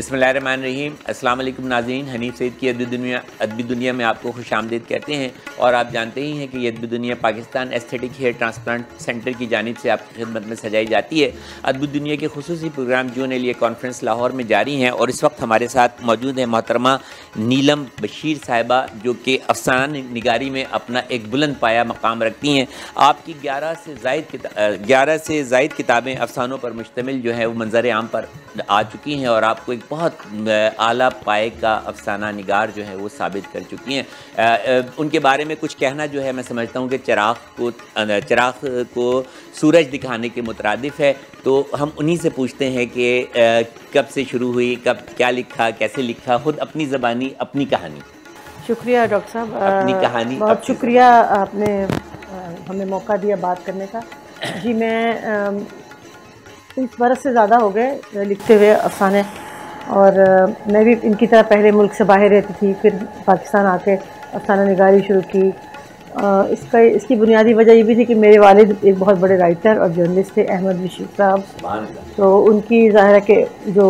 बिस्मिल्लाहिर्रहमानिर्रहीम। अस्सलाम वालेकुम नाज़रीन, हनीफ सईद की अदबी दुनिया में आपको खुशामदीद कहते हैं। और आप जानते ही हैं कि ये अदबी दुनिया Pakistan aesthetic hair transplant centre की जानिब से आपकी खिदमत में सजाई जाती है। अदबी दुनिया के खुसूसी प्रोग्राम जून लिए कॉन्फ्रेंस लाहौर में जारी हैं और इस वक्त हमारे साथ मौजूद है मोहतरमा नीलम बशीर साहिबा, जो कि अफसाना निगारी में अपना एक बुलंद पाया मकाम रखती हैं। आपकी 11 से ज़ायद किताबें अफसानों पर मुश्तमिल जो है वो मंजर आम पर आ चुकी हैं और आपको एक बहुत आला पाए का अफसाना निगार जो है वो साबित कर चुकी हैं। उनके बारे में कुछ कहना जो है मैं समझता हूँ कि चिराग को सूरज दिखाने के मुतरादिफ है। तो हम उन्हीं से पूछते हैं कि कब से शुरू हुई, कब क्या लिखा, कैसे लिखा, खुद अपनी ज़बानी अपनी कहानी। शुक्रिया डॉक्टर साहब, अपनी कहानी बहुत शुक्रिया आपने हमें मौका दिया बात करने का। जी, मैं 30 बरस से ज़्यादा हो गए लिखते हुए अफसाने, और मैं भी इनकी तरह पहले मुल्क से बाहर रहती थी, फिर पाकिस्तान आके अफसाना निगारी शुरू की। इसकी बुनियादी वजह ये भी थी कि मेरे वालिद एक बहुत बड़े राइटर और जर्नलिस्ट थे, अहमद बशीर साहब। तो उनकी ज़ाहिर है कि जो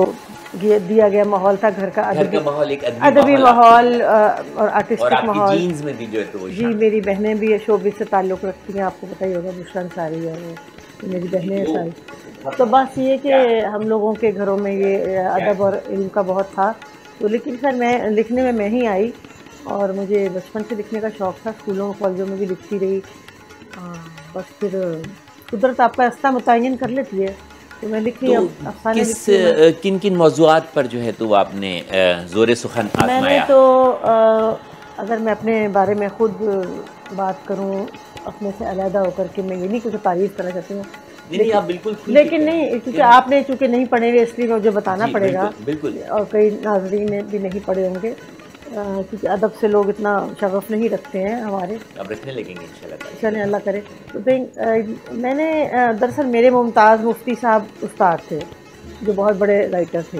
दिया गया माहौल था घर का अदबी माहौल और आर्टिस्टिक माहौल में भी जो है तो जी, मेरी बहनें भी शोबिस से ताल्लुक़ रखती हैं, आपको पता ही होगा, बुशरा अंसारी है वो मेरी बहनें सारी। तो बस ये कि हम लोगों के घरों में ये अदब और इल्म का बहुत था। तो लेकिन सर मैं लिखने में मैं ही आई, और मुझे बचपन से लिखने का शौक़ था, स्कूलों कॉलेजों में भी लिखती रही। बस फिर कुदरत आपका रास्ता मुतय्यन कर लेती है, तो मैं लिख रही। किन किन मौज़ूआत पर जो है तो आपने ज़ोर सुखन आज़माया? मैंने तो अगर मैं अपने बारे में ख़ुद बात करूं, अपने से अलहदा होकर के, मैं ये नहीं कुछ तारीफ़ करना चाहती हूँ, नहीं, आप बिल्कुल, लेकिन नहीं, क्योंकि आपने चूँकि नहीं पढ़े हुए इसलिए मुझे बताना पड़ेगा। बिल्कुल। और कई नाज़रीन ने भी नहीं पढ़े होंगे, क्योंकि अदब से लोग इतना शगफ नहीं रखते हैं हमारे। अब रखने लगेंगे इंशाल्लाह, अल्लाह करे। तो मैंने दरअसल मेरे मुमताज़ मुफ्ती साहब उस्ताद थे, जो बहुत बड़े राइटर थे,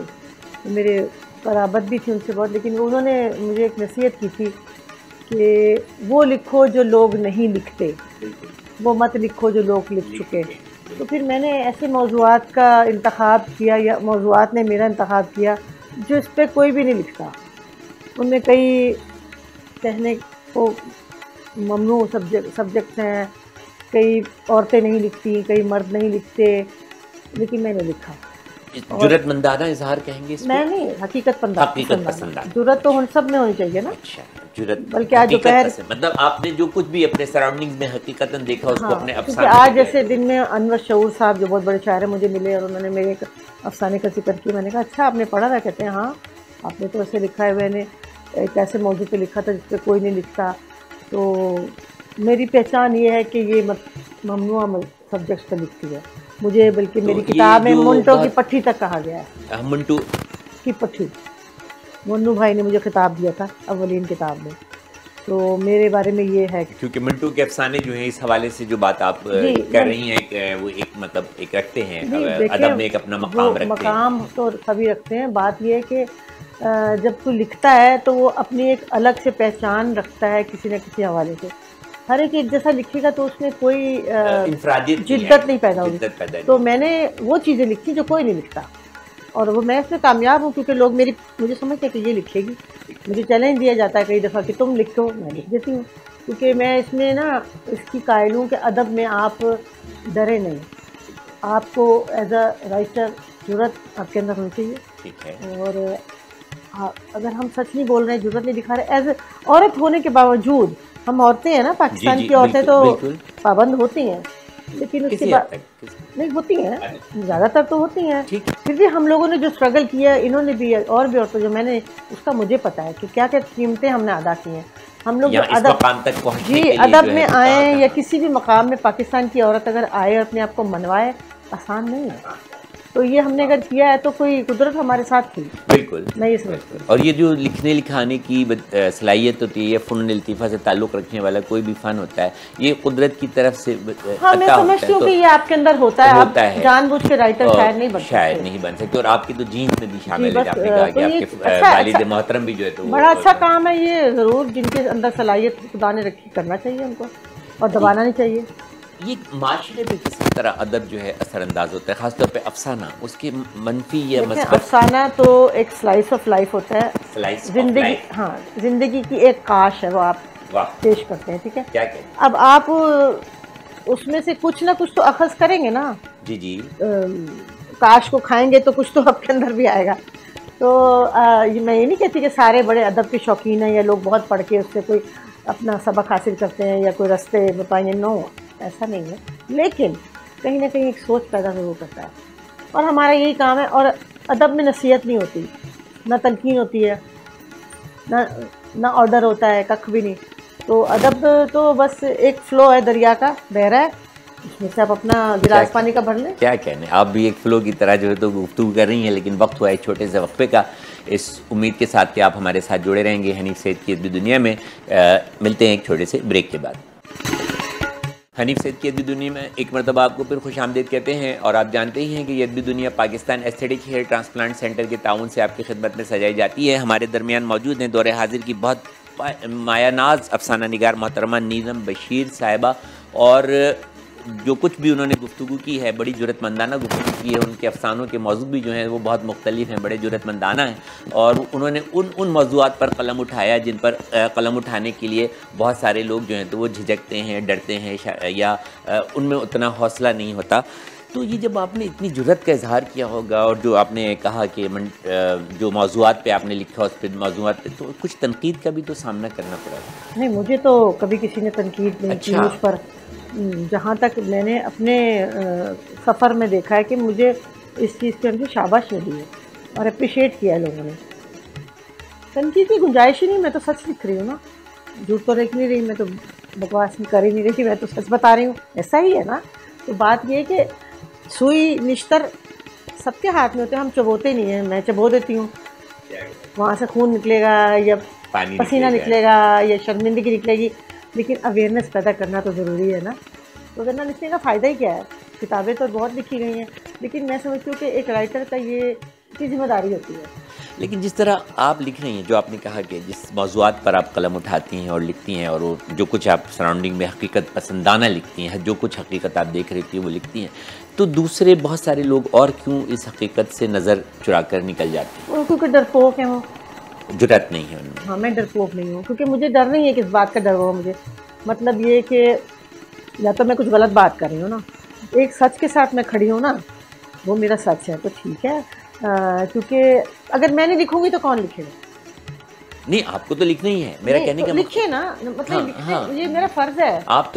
मेरे क़राबत भी थी उनसे बहुत, लेकिन उन्होंने मुझे एक नसीहत की थी कि वो लिखो जो लोग नहीं लिखते, वो मत लिखो जो लोग लिख चुके। तो फिर मैंने ऐसे मौज़ूआत का इंतखाब किया, या मौज़ूआत ने मेरा इंतखाब किया, जो इस पर कोई भी नहीं लिखता। उनमें कई कहने को ममनू सब्जेक्ट्स हैं, कई औरतें नहीं लिखती, कई मर्द नहीं लिखते, लेकिन मैंने लिखा। जुर्रतमंदाना इज़हार कहेंगे इसको? मैं नहीं, हकीकत पसंद। जुर्रत तो सब में होनी चाहिए ना। अच्छा, जुर्रत, बल्कि आज दोपहर मतलब आपने जो कुछ भी अपने सराउंडिंग्स में हकीकतन देखा उसको अपने अफसाने। आज जैसे दिन में अनवर शऊर साहब जो बहुत बड़े शायर हैं मुझे मिले, और उन्होंने मेरे एक अफसाने का जिक्र किया। मैंने कहा अच्छा आपने पढ़ा था? कहते हैं हाँ, आपने तो ऐसे लिखा है। मैंने एक ऐसे मौजू पे लिखा था जिस पे कोई नहीं लिखता। तो मेरी पहचान ये है कि ये ममनुआ सब्जेक्ट्स पर लिखती है मुझे, बल्कि मेरी किताब में मुंटो की पट्टी तक कहा गया है। मुंटू की पट्टी, मुन्नू भाई ने मुझे खिताब दिया था अव्वलीन किताब में। तो मेरे बारे में ये है, क्योंकि मिंटू के अफसाने जो हैं इस हवाले से जो बात आप कर रही हैं, वो एक मतलब एक रखते हैं, अदब में एक अपना मकाम रखते हैं। मकाम तो सभी रखते हैं। बात ये है कि जब कोई लिखता है तो वो अपनी एक अलग से पहचान रखता है किसी न किसी हवाले से। हर एक जैसा लिखेगा तो उसमें कोई जिद्दत नहीं पैदा होगी। तो मैंने वो चीज़ें लिखी जो कोई नहीं लिखता, और वो मैं इसमें कामयाब हूँ, क्योंकि लोग मुझे समझते हैं कि ये लिखेगी। मुझे चैलेंज दिया जाता है कई दफ़ा कि तुम लिखो, मैं लिख देती हूँ, क्योंकि मैं इसमें ना इसकी कायल हूँ कि अदब में आप डरे नहीं, आपको एज अ राइटर जुर्रत आपके अंदर होनी चाहिए। ठीक है। और अगर हम सच नहीं बोल रहे हैं, जुर्रत नहीं दिखा रहे, एज औरत होने के बावजूद, हम औरतें हैं ना, पाकिस्तान की औरतें तो पाबंद होती हैं, लेकिन उसके बाद नहीं होती हैं, ज़्यादातर तो होती हैं। फिर भी हम लोगों ने जो स्ट्रगल किया, इन्होंने भी और भी औरतें जो मैंने, उसका मुझे पता है कि क्या क्या कीमतें हमने अदा की हैं। हम लोग अदब में आए या किसी भी मकाम में, पाकिस्तान की औरत अगर आए और अपने आप को मनवाए, आसान नहीं है। तो ये हमने अगर किया है तो कोई कुदरत हमारे साथ थी। बिल्कुल, मैं ये समझती हूँ। और ये जो लिखने लिखाने की सलाहियत होती है, या फ़न लतीफ़ा से ताल्लुक़ रखने वाला कोई भी फ़न होता है, ये कुदरत की तरफ से हाँ, मैं समझती हूँ कि ये आपके अंदर होता है। जानबूझ के राइटर शायर नहीं बन सकते। और आपकी तो जीन्स में भी शामिल है, आपने कहा कि आपके वालिद मोहतरम भी जो है तो बड़ा अच्छा काम है ये। ज़रूर जिनके अंदर सलाहियत खुदा ने रखी करना चाहिए उनको, और दबाना नहीं चाहिए। ये माशरे पे किस तरह अदब जो है असरअंदाज होता है, ख़ासतौर पे अफसाना, उसके मनफी या मस्बत? अफसाना तो एक स्लाइस ऑफ लाइफ होता है, स्लाइस जिंदगी, हाँ, जिंदगी की एक काश है, वो आप पेश करते हैं, ठीक है। क्या कहते? अब आप उसमें से कुछ ना कुछ तो अखज़ करेंगे ना। जी जी। काश को खाएंगे तो कुछ तो आपके अंदर भी आएगा। तो मैं ये नहीं कहती कि सारे बड़े अदब के शौकीन हैं या लोग बहुत पढ़ के उससे कोई अपना सबक हासिल करते हैं या कोई रास्ते बताएंगे, नो, ऐसा नहीं है। लेकिन कहीं ना कहीं एक सोच पैदा ज़रूर करता है, और हमारा यही काम है। और अदब में नसीहत नहीं होती, ना तलकीन होती है, ना ऑर्डर होता है, कख भी नहीं। तो अदब तो बस एक फ़्लो है, दरिया का बह रहा है, उसमें से आप अपना गिलास पानी का भर लें। क्या कहने, आप भी एक फ़्लो की तरह जो है तो गुफ्तगू कर रही हैं, लेकिन वक्त हुआ है छोटे से वक्फे का। इस उम्मीद के साथ कि आप हमारे साथ जुड़े रहेंगे हनीफ सईद की अदबी दुनिया में। मिलते हैं एक छोटे से ब्रेक के बाद। हनीफ सईद की अदबी दुनिया में एक मरतबा आपको फिर खुशामदीद कहते हैं। और आप जानते ही हैं कि ये अदबी दुनिया Pakistan aesthetic hair transplant centre के ताउन से आपकी खिदमत में सजाई जाती है। हमारे दरमियान मौजूद हैं दौरे हाजिर की बहुत मायानाज अफसाना निगार मोहतरमा नीलम बशीर साहिबा, और जो कुछ भी उन्होंने गुफ्तगू की है बड़ी जुरतमंदाना गुफ्तगू की है। उनके अफसानों के मौजू भी जो हैं वो बहुत मुख्तलिफ हैं, बड़े जुरतमंदाना हैं, और उन्होंने उन मौज़ूआत पर कलम उठाया जिन पर कलम उठाने के लिए बहुत सारे लोग जो हैं तो वो झिझकते हैं, डरते हैं, या उनमें उतना हौसला नहीं होता। तो ये जब आपने इतनी जुर्रत का इजहार किया होगा, और जो आपने कहा कि जो मौज़ूआत पे आपने लिखा उस पर मौज़ूआत पे तो कुछ तनकीद का भी तो सामना करना पड़ा। नहीं, मुझे तो कभी किसी ने तनकीद नहीं की उस पर। जहाँ तक मैंने अपने सफ़र में देखा है कि मुझे इस चीज़ की उनकी शाबाश मिली है और अप्रिशिएट किया है लोगों ने। तनकीद की गुंजाइश ही नहीं, मैं तो सच लिख रही हूँ ना, झूठ तो लिख नहीं रही, मैं तो बकवास कर ही नहीं रही, मैं तो सच बता रही हूँ, ऐसा ही है ना। तो बात ये है कि सुई निश्तर सबके हाथ में होते हैं, हम चबोते नहीं हैं, मैं चबो देती हूँ, वहाँ से खून निकलेगा या पसीना निकलेगा या शर्मिंदगी निकलेगी, लेकिन अवेयरनेस पैदा करना तो ज़रूरी है ना। तो वरना लिखने का फ़ायदा ही क्या है? किताबें तो बहुत लिखी गई हैं, लेकिन मैं समझती हूँ कि एक राइटर का ये की जिम्मेदारी होती है। लेकिन जिस तरह आप लिख रही हैं, जो आपने कहा कि जिस मौज़ूआत पर आप कलम उठाती हैं और लिखती हैं, और वो जो कुछ आप सराउंडिंग में हकीकत पसंदाना लिखती हैं, जो कुछ हकीकत आप देख रही थी वो लिखती हैं, तो दूसरे बहुत सारे लोग और क्यों इस हकीकत से नज़र चुरा कर निकल जाते हैं? क्योंकि डरपोक हैं वो, जुर्रत नहीं है उनमें। हाँ, मैं डरपोक नहीं हूँ, क्योंकि मुझे डर नहीं है किस बात का डर हो मुझे। मतलब ये कि या तो मैं कुछ गलत बात कर रही हूँ ना, एक सच के साथ मैं खड़ी हूँ ना, वो मेरा सच है तो ठीक है। क्योंकि अगर मैं नहीं लिखूंगी तो कौन लिखेगा? नहीं, आपको तो लिखना ही है, मेरा कहने का लिखे ना, मतलब हाँ, ये मेरा फ़र्ज़ है। आप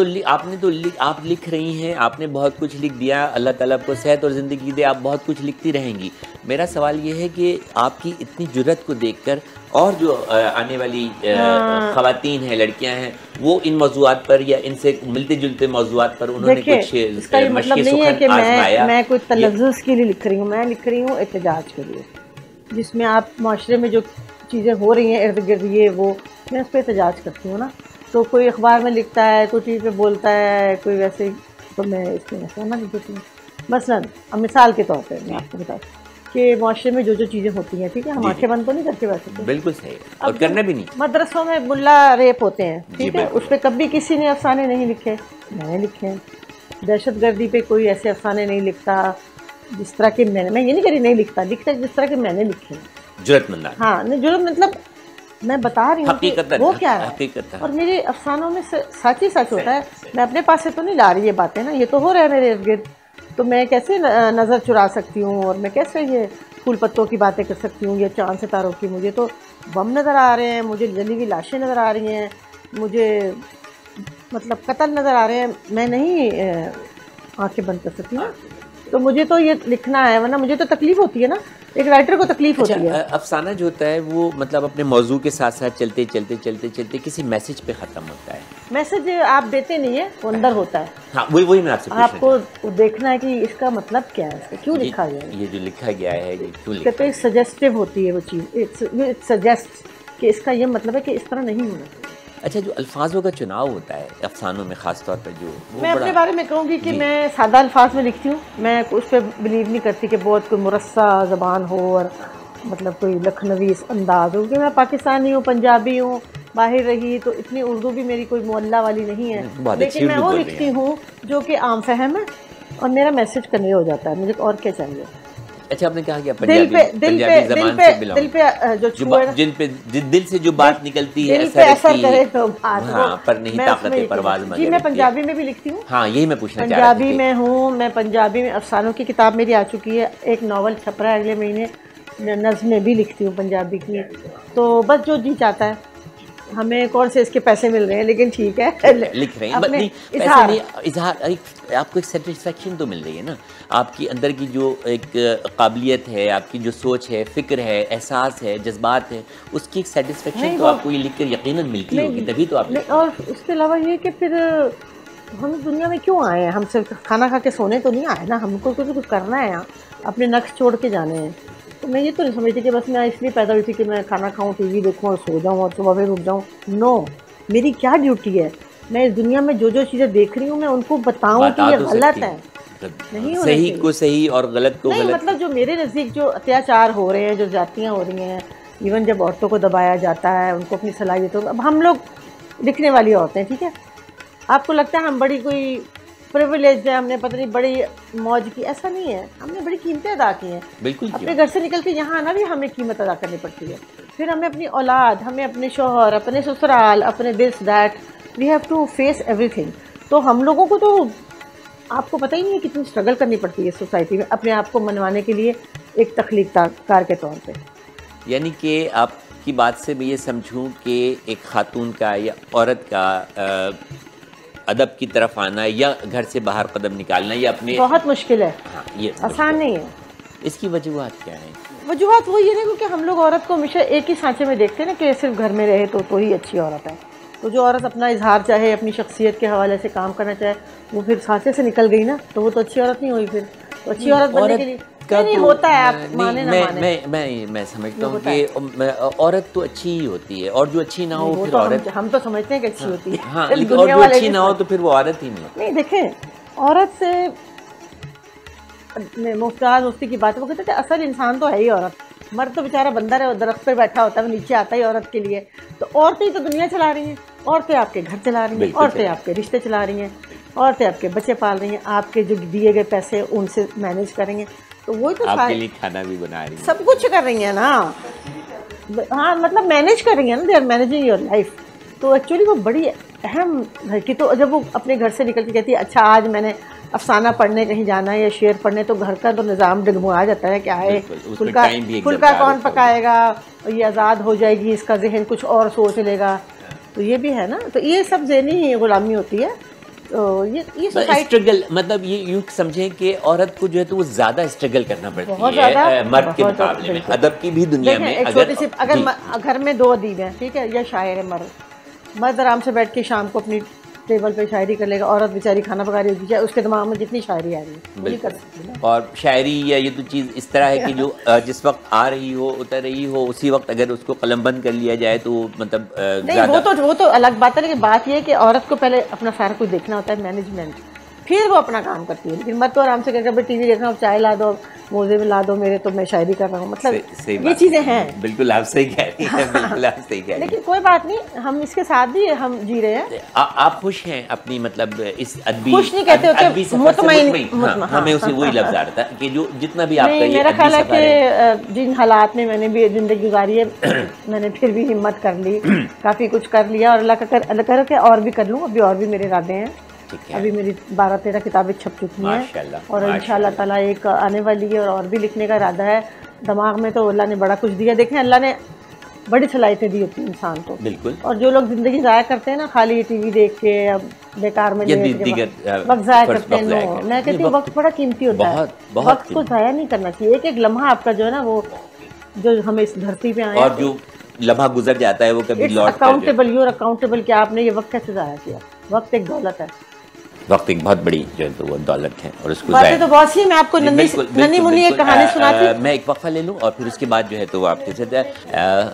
लिख रही हैं, आपने बहुत कुछ लिख दिया, अल्लाह ताला आपको सेहत और ज़िंदगी दे, आप बहुत कुछ लिखती रहेंगी। मेरा सवाल ये है कि आपकी इतनी जुर्रत को देखकर और जो आने वाली ख़वातीन हैं, लड़कियां हैं, वो इन मौज़ूआत पर या इनसे मिलते जुलते मौज़ूआत पर उन्होंने कुछ इसका ये मतलब नहीं है कि मैं कोई तलज़्ज़ुज़ के लिए लिख रही हूँ, मैं लिख रही हूँ एहतजाज के लिए, जिसमें आप माशरे में जो चीज़ें हो रही हैं इर्द गिर्द ये वो, मैं उस पर एहतजाज करती हूँ ना। तो कोई अखबार में लिखता है, कोई टीवी पे बोलता है, कोई वैसे, तो मैं इसमें ऐसा ना लिख देती हूँ। मसलन अब मिसाल के तौर पर मैं आपको बताऊँ कि माशरे में जो जो चीज़ें होती हैं, ठीक है, हम आंखें बंद तो नहीं करते वैसे तो, बिल्कुल सही, और करना भी नहीं। मदरसों में मुल्ला रेप होते हैं, ठीक है, उस पर कभी किसी ने अफसाने नहीं लिखे, मैंने लिखे हैं। दहशतगर्दी पे कोई ऐसे अफसाने नहीं लिखता जिस तरह के मैं ये नहीं करी नहीं लिखता जिस तरह के मैंने लिखे हैं। जुर्रतमंद, हाँ, नहीं जुर्रत मतलब मैं बता रही हूँ वो क्या है, और मेरे अफसानों में सच ही सच होता है। मैं अपने पास से तो नहीं ला रही ये बातें ना, ये तो हो रहा है मेरे इर्द गिर्द, तो मैं कैसे नज़र चुरा सकती हूँ, और मैं कैसे ये फूल पत्तों की बातें कर सकती हूँ या चांद सितारों की? मुझे तो बम नज़र आ रहे हैं, मुझे जली हुई लाशें नज़र आ रही हैं, मुझे मतलब कत्ल नज़र आ रहे हैं, मैं नहीं आंखें बंद कर सकती ना। तो मुझे तो ये लिखना है, वरना मुझे तो तकलीफ होती है ना, एक राइटर को तकलीफ होती है। अफसाना जो होता है वो मतलब अपने मौजू के साथ साथ चलते चलते किसी मैसेज पे ख़त्म होता है। मैसेज आप देते नहीं है, वो अंदर होता है। हाँ, वही मैं आपसे आपको देखना है कि इसका मतलब क्या है, इसका क्यों लिखा गया है, ये जो लिखा गया है ये क्यों लिखा है। सजेस्टिव होती है वो चीज़, इट सजेस्ट कि इसका ये मतलब है कि इस तरह नहीं होना चाहिए। अच्छा, जो अल्फाजों का चुनाव होता है अफसानों में ख़ास तौर पर, जो मैं अपने बारे में कहूँगी कि मैं सादा अल्फाज में लिखती हूँ, मैं उस पर बिलीव नहीं करती कि बहुत कोई मुरस्सा ज़बान हो और मतलब कोई लखनवी अंदाज़ हो, क्योंकि मैं पाकिस्तानी हूँ, पंजाबी हूँ, बाहर रही तो इतनी उर्दू भी मेरी कोई मोहल्ला वाली नहीं है, लेकिन मैं वो लिखती हूँ जो कि आम फहम है और मेरा मैसेज कन्वे हो जाता है, मुझे और क्या चाहिए। अच्छा, आपने कहा कि पंजाबी ज़बान से बिलोंग, दिल पे जो दिल से जो बात निकलती है असर करे तो बात, हाँ, पर नहीं ताकत परवाज़ मगर। जी, मैं पंजाबी में भी लिखती हूँ। हाँ, यही मैं पूछना चाह रहा था। पंजाबी में हूँ मैं, पंजाबी में अफसानों की किताब मेरी आ चुकी है, एक नावल छप रहा है अगले महीने, नज़्में भी लिखती हूँ पंजाबी की। तो बस जो जी चाहता है, हमें कौन से इसके पैसे मिल रहे हैं, लेकिन ठीक है लिख रहे हैं, नहीं पैसे नहीं, इजहार, आपको एक सेटिस्फेक्शन तो मिल रही है ना, आपकी अंदर की जो एक काबिलियत है, आपकी जो सोच है, फिक्र है, एहसास है, जज्बात है, उसकी एक सेटिस्फेक्शन तो आपको ये लिख कर यकीनन मिलती होगी, तभी तो आप। और उसके अलावा ये कि फिर हम दुनिया में क्यों आए हैं, हम सिर्फ खाना खा के सोने तो नहीं आए ना, हमको कुछ करना है यहाँ, अपने नक्श छोड़ के जाने हैं। तो मैं ये तो नहीं समझती कि बस मैं इसलिए पैदा हुई थी कि मैं खाना खाऊं, टीवी देखूं और सो जाऊं और सुबह फिर उठ जाऊं। नो, मेरी क्या ड्यूटी है, मैं इस दुनिया में जो जो चीज़ें देख रही हूँ मैं उनको बताऊं कि ये गलत है, नहीं होना सही को सही और गलत को नहीं, गलत। मतलब जो मेरे नज़दीक जो अत्याचार हो रहे हैं, जो जातियाँ हो रही हैं, इवन जब औरतों को दबाया जाता है, उनको अपनी सलाहियतों, अब हम लोग लिखने वाली औरतें, ठीक है, आपको लगता है हम बड़ी कोई प्रिविलेज है, हमने पता नहीं बड़ी मौज की, ऐसा नहीं है, हमने बड़ी कीमतें अदा की हैं। बिल्कुल, अपने घर से निकल के यहाँ आना भी हमें कीमत अदा करनी पड़ती है, फिर हमें अपनी औलाद, हमें अपने शौहर, अपने ससुराल, अपने this that, we have to face everything. तो हम लोगों को तो आपको पता ही नहीं है कितनी स्ट्रगल करनी पड़ती है सोसाइटी में अपने आप को मनवाने के लिए, एक तख्लीक़कार के तौर पे। यानी कि आपकी बात से मैं ये समझूं कि एक खातून का या औरत का अदब की तरफ आना या घर से बाहर कदम निकालना ये अपने बहुत मुश्किल है। हाँ, ये आसान नहीं है। इसकी वजूहत क्या है? वजूहत वो ये नहीं, क्योंकि हम लोग औरत को हमेशा एक ही सांचे में देखते हैं ना कि सिर्फ घर में रहे तो ही अच्छी औरत है। तो जो औरत अपना इजहार चाहे, अपनी शख्सियत के हवाले से काम करना चाहे, वो फिर सांचे से निकल गई ना, तो वो तो अच्छी औरत नहीं हुई। फिर तो अच्छी औरत बनने के लिए नहीं होता है, आप माने ना माने। मैं समझता हूँ कि औरत तो अच्छी ही होती है, और जो अच्छी ना हो फिर औरत, हम तो समझते हैं कि अच्छी होती है। हाँ, लेकिन और जो अच्छी ना हो तो फिर वो औरत ही नहीं। देखें, औरत से मुफ्ताज मुफ्ती की बात, वो कहते थे असल इंसान तो है ही औरत, मर्द तो बेचारा बंदर है, दरख्त पे बैठा होता है, वो नीचे आता ही औरत के लिए। तो औरतें ही तो दुनिया चला रही हैं, औरतें आपके घर चला रही हैं, औरतें आपके रिश्ते चला रही हैं, औरतें आपके बच्चे पाल रही हैं, आपके जो दिए गए पैसे उनसे मैनेज करेंगे, तो वही तो आपके लिए खाना भी बना रही है, सब कुछ कर रही हैं ना। हाँ, मतलब मैनेज कर रही हैं ना, they are managing your life. तो एक्चुअली वो बड़ी अहम है कि, तो जब वो अपने घर से निकल के कहती है अच्छा आज मैंने अफसाना पढ़ने कहीं जाना है या शेर पढ़ने, तो घर का तो निज़ाम डगमगा जाता है। क्या है, फुल्का कौन पकाएगा, ये आज़ाद हो जाएगी, इसका जहन कुछ और सोच लेगा, तो ये भी है ना। तो ये सब ज़हनी गुलामी होती है। तो ये स्ट्रगल, मतलब ये यूँ समझें कि औरत को जो है तो वो ज़्यादा स्ट्रगल करना पड़ती है मर्द के मुकाबले में। अदब की भी दुनिया में अगर घर में दो अदीब हैं, ठीक है, या शायर है, मर्द आराम से बैठ के शाम को अपनी टेबल पे शायरी कर लेगा, औरत बेचारी खाना पका रही होगी, उसके दिमाग में जितनी शायरी आ रही है वही कर सकती है। और शायरी या ये तो चीज़ इस तरह है कि जो जिस वक्त आ रही हो, उतर रही हो, उसी वक्त अगर उसको कलमबंद कर लिया जाए तो मतलब नहीं, वो तो अलग बात है। लेकिन बात ये है कि औरत को पहले अपना सारा कुछ देखना होता है, मैनेजमेंट, फिर वो अपना काम करती है। लेकिन मत तो आराम से करके टीवी देखना, चाय ला दो, मोजे में ला दो मेरे, तो मैं शायरी कर रहा हूँ, मतलब ये चीज़ें हैं। बिल्कुल आप सही कह रही हैं, बिल्कुल आप सही कह रही हैं। लेकिन कोई बात नहीं, हम इसके साथ भी हम जी रहे हैं। आप खुश हैं अपनी, मतलब इस अदबी, खुश नहीं कहते होते, मुतमईन। हमें उसे वही लफ्ज़ आ रहा था कि जो जितना भी आपका ये मेरा ख्याल है कि जिन हालात में मैंने भी ज़िंदगी गुजारी है, मैंने फिर भी हिम्मत कर ली, काफ़ी कुछ कर लिया, और अल्लाह कर के और भी कर लूँ। अभी और भी मेरे इरादे हैं। अभी मेरी 12-13 किताबें छप चुकी हैं, और इंशाअल्लाह ताला एक आने वाली है, और भी लिखने का इरादा है दिमाग में। तो अल्लाह ने बड़ा कुछ दिया। देखें, अल्लाह ने बड़ी सलाहियतें दी होती हैं इंसान को, बिल्कुल। और जो लोग ज़िंदगी ज़ाया करते हैं ना, खाली टीवी देख के, अब बेकार में वक्त ज़ाया करते हैं, मैं कहती हूँ वक्त बड़ा कीमती होता है, वक्त को ज़ाया नहीं करना चाहिए। एक एक लम्हा आपका जो है ना, वो जो हमें इस धरती पे आए, और जो लम्हा गुजर जाता है वो कभी लौट अकाउंटेबल, यूर अकाउंटेबल कि आपने ये वक्त कैसे ज़ाया किया। वक्त एक दौलत है, वक्त एक बहुत बड़ी जो है तो वो दौलत है, और उसको बातें तो बहुत सी। मैं आपको नन्ही मुन्नी एक कहानी सुनाती। मैं एक वक्फा ले लूँ और फिर उसके बाद जो है तो आपके साथ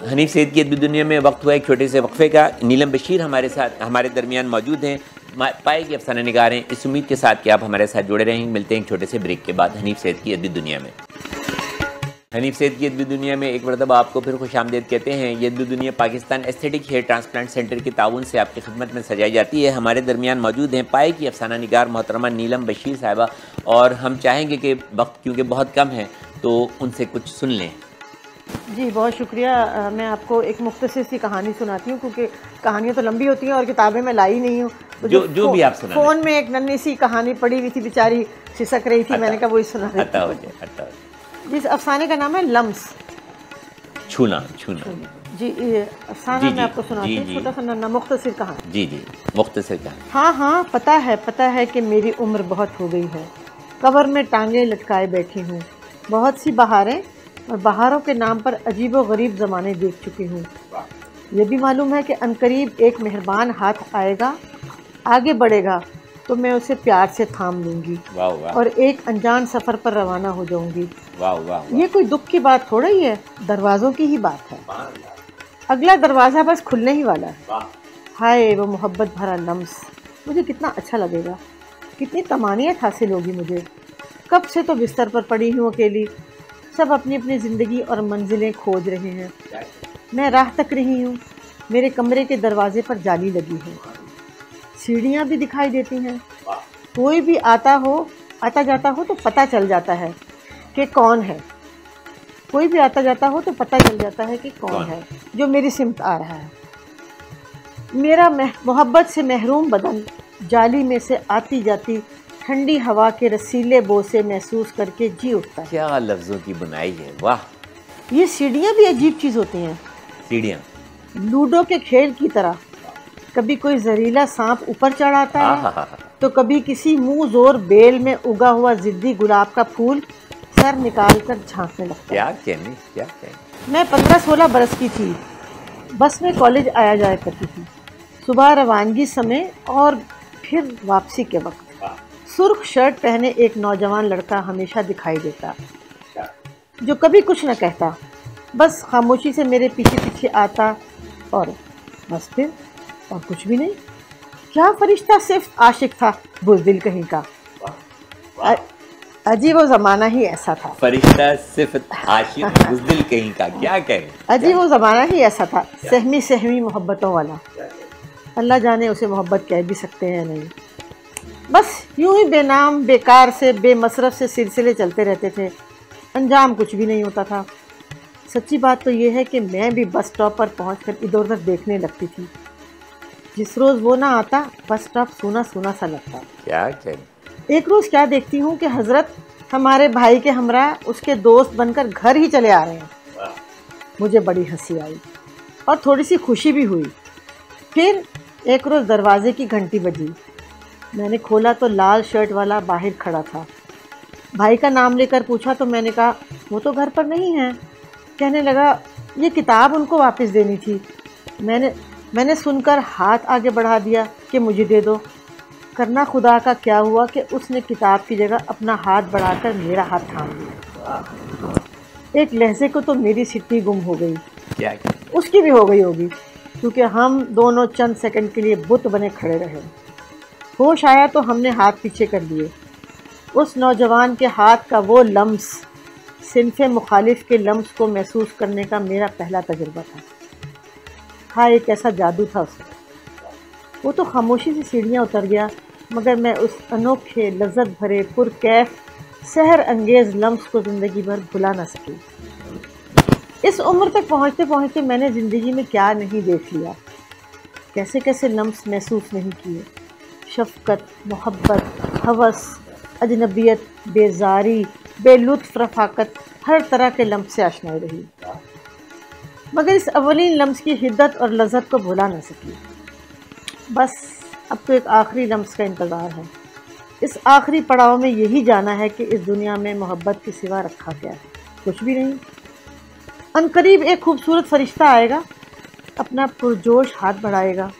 हनीफ सईद की अदबी दुनिया में वक्त हुआ एक छोटे से वक्फे का। नीलम बशीर हमारे साथ, हमारे दरमियान मौजूद हैं, पाए की अफसाना निगार हैं। इस उम्मीद के साथ कि आप हमारे साथ जुड़े रहेंगे। मिलते हैं एक छोटे से ब्रेक के बाद हनीफ सईद की अदबी दुनिया में। हनीफ सैद की अदबी दुनिया में एक मरतबा आपको फिर खुशामदीद कहते हैं। ये अदबी दुनिया Pakistan aesthetic hair transplant centre के ताउन से आपकी खिदमत में सजाई जाती है। हमारे दरमियान मौजूद हैं पाए की अफसाना निगार मोहतरमा नीलम बशीर साहिबा, और हम चाहेंगे कि वक्त क्योंकि बहुत कम है तो उनसे कुछ सुन लें। जी बहुत शुक्रिया। मैं आपको एक मुख्तसर सी कहानी सुनाती हूँ, क्योंकि कहानियाँ तो लंबी होती हैं और किताबें मैं लाई नहीं हूँ। तो जो भी आप सुना, फ़ोन में एक नन्ही सी कहानी पड़ी हुई थी, बेचारी सिसक रही थी, मैंने कहा वही सुना देती हूँ। जिस अफसाने का नाम है लम्स, छूना। जी अफसाना मैं आपको सुनाती हूँ, छोटा सा नन्हा मुख्तसर कहानी। जी मुख्तसर कहानी। हाँ पता है कि मेरी उम्र बहुत हो गई है, कब्र में टांगे लटकाए बैठी हूँ। बहुत सी बहारें और बहारों के नाम पर अजीब व गरीब ज़माने देख चुकी हूँ। ये भी मालूम है कि अनकरीब एक मेहरबान हाथ आएगा, आगे बढ़ेगा तो मैं उसे प्यार से थाम लूँगी और एक अनजान सफ़र पर रवाना हो जाऊँगी। ये कोई दुख की बात थोड़ा ही है, दरवाज़ों की ही बात है। अगला दरवाज़ा बस खुलने ही वाला है। हाय वो मोहब्बत भरा लम्स, मुझे कितना अच्छा लगेगा, कितनी तमानियत हासिल होगी मुझे। कब से तो बिस्तर पर पड़ी हूँ अकेली, सब अपनी अपनी ज़िंदगी और मंजिलें खोज रहे हैं। मैं राह तक रही हूँ, मेरे कमरे के दरवाजे पर जाली लगी है, सीढ़ियाँ भी दिखाई देती हैं। कोई भी आता जाता हो तो पता चल जाता है कि कौन है। कोई भी आता जाता हो तो पता चल जाता है कि कौन है जो मेरी सिमत आ रहा है। मेरा मोहब्बत से महरूम बदन जाली में से आती जाती ठंडी हवा के रसीले बोसे महसूस करके जी उठता है। क्या लफ्ज़ों की बुनाई है, वाह। ये सीढ़ियाँ भी अजीब चीज़ होती हैं। सीढ़ियाँ लूडो के खेल की तरह, कभी कोई जहरीला सांप ऊपर चढ़ आता है तो कभी किसी मुंह जोर बेल में उगा हुआ जिद्दी गुलाब का फूल सर निकाल कर झांकने लगता है। क्या कहने। मैं 15-16 बरस की थी, बस में कॉलेज आया जाया करती थी, सुबह रवानगी समय और फिर वापसी के वक्त। सुर्ख शर्ट पहने एक नौजवान लड़का हमेशा दिखाई देता, जो कभी कुछ न कहता, बस खामोशी से मेरे पीछे पीछे आता और बस फिर और कुछ भी नहीं। क्या फरिश्ता, सिर्फ आशिक था, बुज़दिल कहीं का। अजी वो ज़माना ही ऐसा था। फरिश्ता सिर्फ आशिक, बुज़दिल कहीं का, क्या कहें। अजी वो ज़माना ही ऐसा था, सहमी मोहब्बतों वाला। अल्लाह जाने उसे मोहब्बत कह भी सकते हैं नहीं। बस यूं ही बेनाम बेकार से बेमसरफ से सिलसिले चलते रहते थे, अंजाम कुछ भी नहीं होता था। सच्ची बात तो ये है कि मैं भी बस स्टॉप पर पहुंचकर इधर उधर देखने लगती थी। जिस रोज़ वो ना आता, बस स्टॉप सूना सूना सा लगता। क्या एक रोज़ क्या देखती हूँ कि हज़रत हमारे भाई के हमरा उसके दोस्त बनकर घर ही चले आ रहे हैं। मुझे बड़ी हंसी आई और थोड़ी सी खुशी भी हुई। फिर एक रोज़ दरवाजे की घंटी बजी, मैंने खोला तो लाल शर्ट वाला बाहर खड़ा था। भाई का नाम लेकर पूछा तो मैंने कहा वो तो घर पर नहीं है। कहने लगा ये किताब उनको वापस देनी थी। मैंने सुनकर हाथ आगे बढ़ा दिया कि मुझे दे दो। करना खुदा का क्या हुआ कि उसने किताब की जगह अपना हाथ बढ़ाकर मेरा हाथ थाम लिया। एक लहजे को तो मेरी सिट्टी गुम हो गई, क्या उसकी भी हो गई होगी, क्योंकि हम दोनों चंद सेकंड के लिए बुत बने खड़े रहे। होश आया तो हमने हाथ पीछे कर लिए। उस नौजवान के हाथ का वो लम्स, सिनफ़े मुखालिफ के लम्स को महसूस करने का मेरा पहला तजुर्बा था। हाँ, एक ऐसा जादू था उसमें। वो तो खामोशी से सीढ़ियाँ उतर गया, मगर मैं उस अनोखे लज्जत भरे पुरकैफ सहर अंगेज़ लम्स को ज़िंदगी भर भुला ना सकी। इस उम्र तक पहुँचते पहुँचते मैंने ज़िंदगी में क्या नहीं देख लिया, कैसे कैसे लम्स महसूस नहीं किए। शफ़क़त, मोहब्बत, हवस, अजनबियत, बेजारी, बेलुत्फ़ रफ़ाकत, हर तरह के लम्स से आशनाई रही, मगर इस अवलीन लम्स की हिद्दत और लज़्ज़त को भुला ना सकी। बस अब तो एक आखिरी लम्स का इंतज़ार है। इस आखिरी पड़ाव में यही जाना है कि इस दुनिया में मोहब्बत के सिवा रखा क्या है, कुछ भी नहीं। अनकरीब एक खूबसूरत फरिश्ता आएगा, अपना पुरजोश हाथ बढ़ाएगा,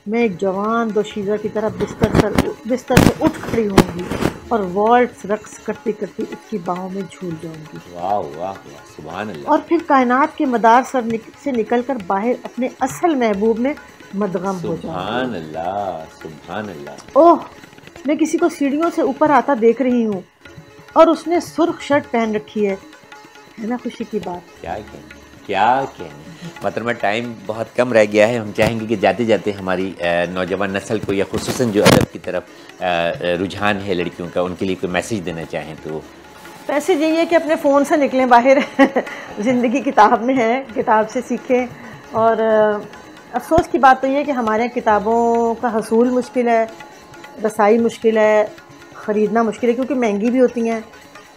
मैं एक जवान दोशीज़ा की तरह बिस्तर से उठ खड़ी होंगी और वॉल्ट्स रक्स करती करती उसकी बाहों में झूल जाऊंगी। वाह वाह वाह, सुभान अल्लाह। और फिर कायनात के मदार से निकलकर बाहर अपने असल महबूब में मदगम हो जाऊंगी। सुभान अल्लाह, सुभान अल्लाह। ओह, मैं किसी को सीढ़ियों से ऊपर आता देख रही हूँ और उसने सुर्ख शर्ट पहन रखी है। है ना खुशी की बात। क्या कहने, क्या कहने। मतलब टाइम बहुत कम रह गया है। हम चाहेंगे कि जाते जाते हमारी नौजवान नस्ल को या खुसूसन जो अदब की तरफ रुझान है लड़कियों का, उनके लिए कोई मैसेज देना चाहें तो। मैसेज यही है कि अपने फ़ोन से निकलें बाहर ज़िंदगी किताब में है, किताब से सीखें। और अफसोस की बात तो ये है कि हमारे यहाँ किताबों का हसूल मुश्किल है, रसाई मुश्किल है, ख़रीदना मुश्किल है क्योंकि महंगी भी होती हैं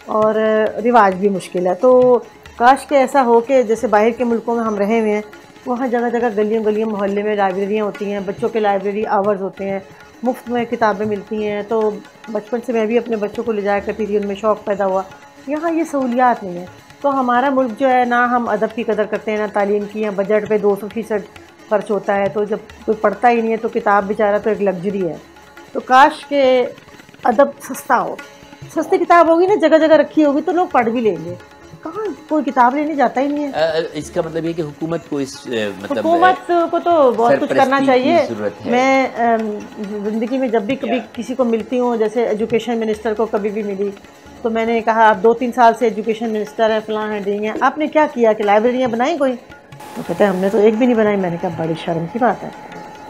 और रिवाज भी मुश्किल है। तो काश के ऐसा हो कि जैसे बाहर के मुल्कों में हम रहे हुए हैं, वहाँ जगह जगह गलियों गलियों मोहल्ले में लाइब्रेरियाँ होती हैं, बच्चों के लाइब्रेरी आवर्स होते हैं, मुफ्त में किताबें मिलती हैं। तो बचपन से मैं भी अपने बच्चों को ले जाया करती थी, उनमें शौक़ पैदा हुआ। यहाँ ये सहूलियात नहीं है। तो हमारा मुल्क जो है, ना हम अदब की कदर करते हैं ना तालीम की। यहाँ बजट पे 200% खर्च होता है, तो जब कोई पढ़ता ही नहीं है तो किताब बेचारा तो एक लग्जरी है। तो काश के अदब सस्ता हो, सस्ती किताब होगी ना, जगह जगह रखी होगी तो लोग पढ़ भी लेंगे। कहाँ कोई किताब लेने जाता ही नहीं है। इसका मतलब ये कि हुकूमत को इस मतलब हुकूमत को तो बहुत कुछ करना चाहिए। मैं ज़िंदगी में जब भी कभी किसी को मिलती हूँ, जैसे एजुकेशन मिनिस्टर को कभी भी मिली तो मैंने कहा आप 2-3 साल से एजुकेशन मिनिस्टर हैं, फलां हैं, ढींग हैं, आपने क्या किया कि लाइब्रेरियाँ बनाई कोई? तो कहते हैं हमने तो एक भी नहीं बनाई। मैंने कहा बड़ी शर्म की बात है।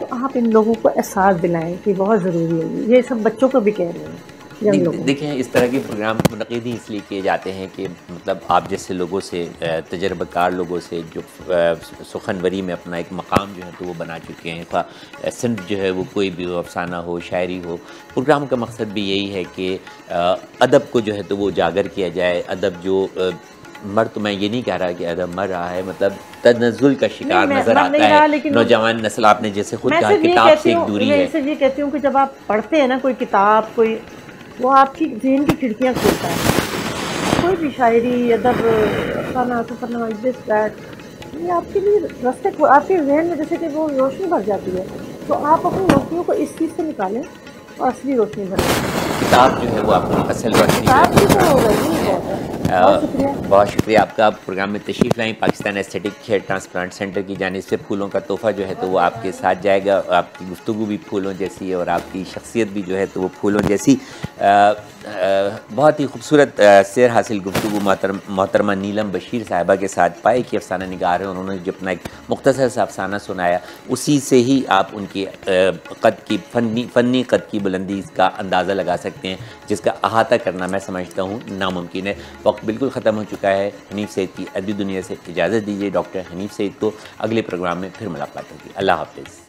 तो आप इन लोगों को एहसास दिलाएं कि बहुत ज़रूरी है। ये सब बच्चों को भी कह रहे हैं। देखें, इस तरह के प्रोग्राम मुनक़िद इसलिए किए जाते हैं कि मतलब आप जैसे लोगों से, तजर्बाकार लोगों से जो सुखनवरी में अपना एक मकाम जो है तो वो बना चुके हैं, सिर्फ जो है वो कोई भी हो, अफसाना हो, शायरी हो। प्रोग्राम का मकसद भी यही है कि अदब को जो है तो वो उजागर किया जाए। अदब जो मर, तो मैं ये नहीं कह रहा कि अदब मर रहा है, मतलब तनज़्ज़ुल का शिकार नज़र आता है नौजवान नस्ल। आपने जैसे खुद कहा किताब से एक दूरी है। मैं ये कहती हूँ कि जब आप पढ़ते हैं ना कोई किताब, कोई वो आपकी ज़हन की खिड़कियाँ खोलता है। कोई भी शायरी, अदब, अफसाना, सफ़रनामा, दिस दैट, ये आपके लिए रास्ते को, आपके जहन में जैसे कि वो रोशनी भर जाती है। तो आप अपनी रोशनियों को इस चीज़ से निकालें और असली रोशनी भरें। किताब जो है वो आपको असल रोशनी बहुत शुक्रिया आपका। प्रोग्राम में तशरीफ़ लाई। Pakistan aesthetic hair transplant centre की जानिब से फूलों का तोहफ़ा जो है तो वो आपके साथ जाएगा। आपकी गुफ्तगू भी फूलों जैसी है और आपकी शख्सियत भी जो है तो वो फूलों जैसी। बहुत ही खूबसूरत शेर हासिल गुफ्तगू मोहतरमा नीलम बशीर साहिबा के साथ पाए कि अफसाना निगार है। उन्होंने जो अपना एक मुख्तसर सा अफसाना सुनाया, उसी से ही आप उनकी कद की फ़नी कद की बुलंदी का अंदाज़ा लगा सकते हैं, जिसका अहाता करना मैं समझता हूँ नामुमकिन है। वक्त बिल्कुल ख़त्म हो चुका है। हनीफ सईद की अदबी दुनिया से इजाज़त दीजिए। डॉक्टर हनीफ सईद को अगले प्रोग्राम में फिर मुलाकात होगी। अल्लाह हाफ़िज़।